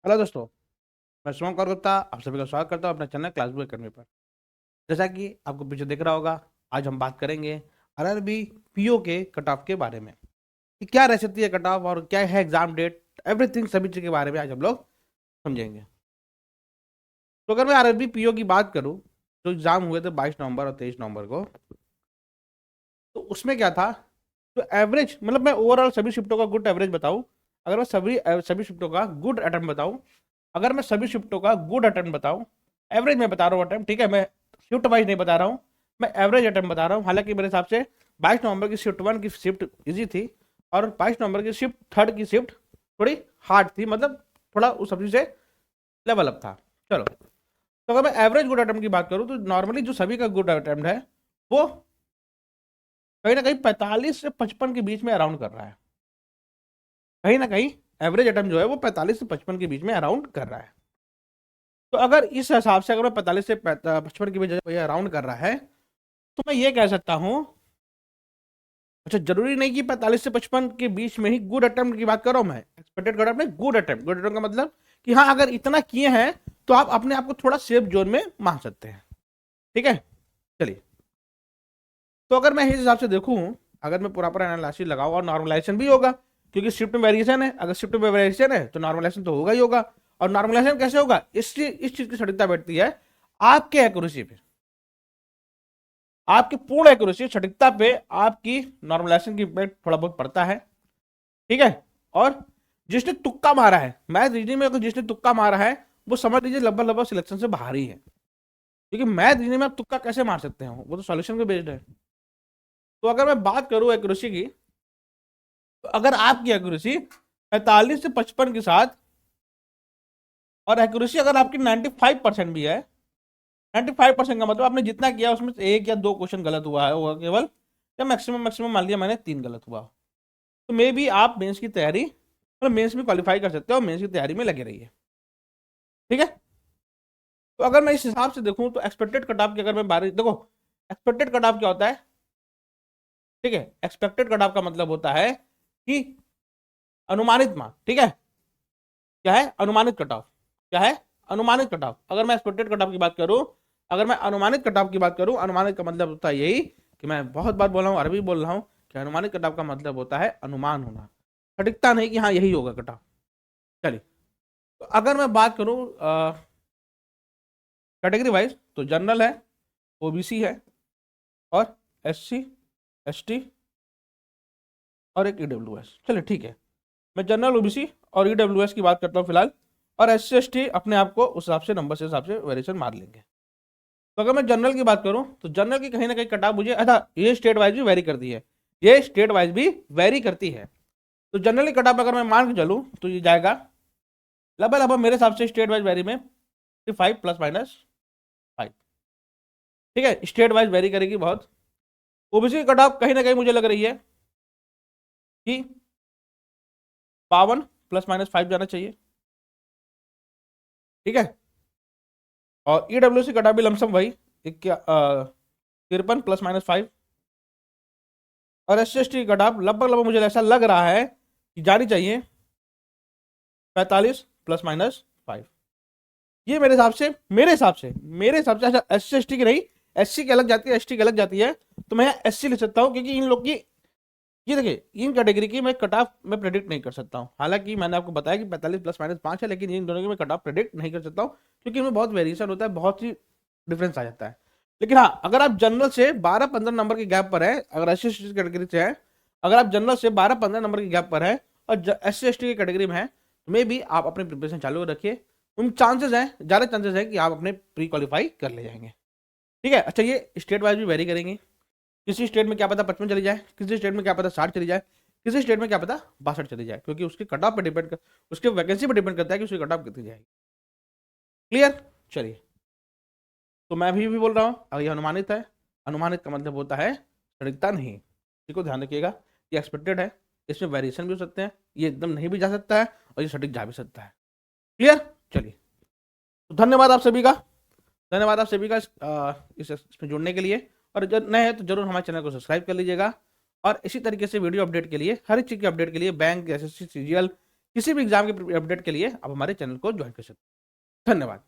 Hello दोस्तों, मैं शुभम कौर गुप्ता आप सभी का स्वागत करता हूँ अपने चैनल क्लास बुक अकेडमी पर। जैसा कि आपको पीछे दिख रहा होगा, आज हम बात करेंगे आरआरबी पीओ के कट ऑफ के बारे में कि क्या रह सकती है कट ऑफ और क्या है एग्जाम डेट, एवरीथिंग सभी चीज़ के बारे में आज हम लोग समझेंगे। तो अगर मैं आरआरबी पीओ की बात करूँ, जो एग्जाम हुए थे 22 नवंबर और 23 नवंबर को, तो उसमें क्या था, तो एवरेज मतलब मैं ओवरऑल सभी शिफ्टों का गुड एवरेज बताऊँ, अगर मैं सभी सभी शिफ्टों का गुड अटेम्प्ट बताऊँ, अगर मैं सभी शिफ्टों का गुड अटेम्प्ट बताऊँ, एवरेज मैं बता रहा हूँ अटेम्प्ट, ठीक है, मैं शिफ्ट वाइज नहीं बता रहा हूँ, मैं एवरेज अटेम्प्ट बता रहा हूँ। हालांकि मेरे हिसाब से 22 नवंबर की शिफ्ट 1 की शिफ्ट इजी थी और 22 नवंबर की शिफ्ट 3 की शिफ्ट थोड़ी हार्ड थी, मतलब थोड़ा उस सब्जी से लेवल अप था। चलो, तो अगर मैं एवरेज गुड अटेम्प्ट की बात करूँ तो नॉर्मली जो सभी का गुड अटेम्प्ट है वो कहीं ना कहीं 45 से 55 के बीच में अराउंड कर रहा है। कहीं ना कहीं एवरेज अटेम्प्ट जो है वो 45 से 55 के बीच में अराउंड कर रहा है। तो अगर इस हिसाब से अगर मैं 45 से 55 के बीच अराउंड कर रहा है, तो मैं ये कह सकता हूँ, अच्छा जरूरी नहीं कि 45 से 55 के बीच में ही गुड अटेम्प्ट की बात कर रहा हूँ मैं, expected good attempt, good attempt, good attempt का मतलब कि हाँ अगर इतना किए हैं तो आप अपने आप को थोड़ा सेफ जोन में मान सकते हैं। ठीक है, चलिए, तो अगर मैं इस हिसाब से देखूं, अगर मैं पूरा पूरा एनालिसिस लगाऊं और नॉर्मलाइजेशन भी होगा, क्योंकि शिफ्ट में वेरिएशन है, अगर शिफ्ट में वेरिएशन है तो नॉर्मलाइजेशन तो होगा ही होगा। और नॉर्मलाइजेशन कैसे होगा, इस चीज की सटीकता बैठती है आपके एक्यूरेसी पे, आपकी पूर्ण एक्यूरेसी सटीकता पे आपकी नॉर्मलाइजेशन की इम्पैक्ट थोड़ा बहुत पड़ता है। ठीक है, और जिसने तुक्का मारा है, मैथ रीजनिंग में अगर जिसने तुक्का मारा है वो समझ लीजिए लगभग लगभग सिलेक्शन से बाहर ही है, क्योंकि मैथ रीजनिंग में आप तुक्का कैसे मार सकते हो, वो तो सॉल्यूशन पे बेस्ड है। तो अगर मैं बात करूं एक्यूरेसी की, तो अगर आपकी एक्यूरेसी 45 से 55 के साथ और एक्यूरेसी अगर आपकी 95% भी है, 95% का मतलब आपने जितना किया उसमें से एक या दो क्वेश्चन गलत हुआ है होगा केवल, या मैक्सिमम मैक्सिमम मान लिया मैंने 3 गलत हुआ, तो मे भी आप मेंस की तैयारी मतलब मेंस में क्वालिफाई कर सकते हो और मेंस की तैयारी में लगे रहिए। ठीक है, तो अगर मैं इस हिसाब से देखूं तो एक्सपेक्टेड कट ऑफ की अगर मैं बारी देखो, एक्सपेक्टेड कट ऑफ क्या होता है, ठीक है, एक्सपेक्टेड कट ऑफ का मतलब होता है कि अनुमानित मान, ठीक है, क्या है अनुमानित कट ऑफ, क्या है अनुमानित कट ऑफ। अगर मैं एक्सपेक्टेड कट ऑफ की बात करूं, अगर मैं अनुमानित कट ऑफ की बात करूं, अनुमानित का मतलब होता है यही कि मैं बहुत बार बोल रहा हूं, अरबी बोल रहा हूं कि अनुमानित कट ऑफ का मतलब होता है अनुमान होना, सटीकता नहीं कि हाँ यही होगा कट ऑफ। चलिए, तो अगर मैं बात करूं कैटेगरी वाइज, तो जनरल है, ओबीसी है, और एससी, एसटी, और एक ईडब्ल्यूएस। चलिए ठीक है, मैं जनरल, ओबीसी और ईडब्ल्यूएस की बात करता हूँ फिलहाल, और एससी एसटी अपने आप को उस हिसाब से नंबर से हिसाब से वेरिएशन मार लेंगे। तो अगर मैं जनरल की बात करूं तो जनरल की कहीं ना कहीं कट ऑफ मुझे, अच्छा ये स्टेट वाइज भी वेरी करती है, ये स्टेट वाइज भी वेरी करती है। तो जनरल की कट ऑफ अगर मैं मान के चलूं तो ये जाएगा लगभग लगभग मेरे हिसाब से स्टेट वाइज वेरी में 5 ± 5। ठीक है, स्टेट वाइज वेरी करेगी बहुत। ओबीसी की कट ऑफ कहीं ना कहीं मुझे लग रही है कि 52 ± 5 जाना चाहिए। ठीक है, और ईडब्ल्यूसी कट ऑफ भी लमसम वही 53 ± 5। और S C S T cut off लगभग लगभग मुझे ऐसा लग रहा है कि जानी चाहिए 45 ± 5। ये मेरे हिसाब से अच्छा एस सी एस टी की नहीं, एस सी की अलग जाती है, एस टी की अलग जाती है, तो मैं एस सी ले सकता हूँ, क्योंकि इन लोग की ये देखिए इन कैटेगरी की मैं कट ऑफ मैं प्रेडिक्ट नहीं कर सकता हूँ। हालांकि मैंने आपको बताया कि 45 ± 5 है, लेकिन इन दोनों की मैं कट ऑफ प्रेडिक्ट नहीं कर सकता हूँ, क्योंकि इनमें बहुत वेरिएशन होता है, बहुत ही डिफरेंस आ जाता है। लेकिन हाँ, अगर आप जनरल से 12-15 नंबर के गैप पर है, अगर एस सी कैटेगरी से है, अगर आप जनरल से 12-15 नंबर के गैप पर है और एस सी की कैटेगरी में है, तो मे भी आप अपने प्रिपरेशन चालू रखिए, उन चांसेस हैं, ज़्यादा चांसेस है कि आप अपने प्री क्वालिफाई कर ले जाएंगे। ठीक है, अच्छा ये स्टेट वाइज भी वेरी करेंगे, किसी स्टेट में क्या पता 55 चली जाए, किसी स्टेट में क्या पता 60 चली जाए, किसी स्टेट में क्या पता 62 चली जाए, क्योंकि उसके कट ऑफ पर डिपेंड कर, उसके वैकेंसी पर डिपेंड करता है कि उसकी कट ऑफ कितनी जाएगी। क्लियर, चलिए, तो मैं भी बोल रहा हूँ अगर ये अनुमानित है, अनुमानित का मतलब होता है सटीकता नहीं, इसी को ध्यान रखिएगा, ये एक्सपेक्टेड है, इसमें वेरिएशन भी हो सकते हैं, ये एकदम नहीं भी जा सकता है और ये सटीक जा भी सकता है। क्लियर, चलिए, तो धन्यवाद आप सभी का, धन्यवाद आप सभी का इसमें जुड़ने के लिए, और जब नए हैं तो जरूर हमारे चैनल को सब्सक्राइब कर लीजिएगा। और इसी तरीके से वीडियो अपडेट के लिए, हर एक चीज़ के अपडेट के लिए, बैंक, एसएससी, सीजीएल, किसी भी एग्जाम के अपडेट के लिए आप हमारे चैनल को ज्वाइन कर सकते हैं। धन्यवाद।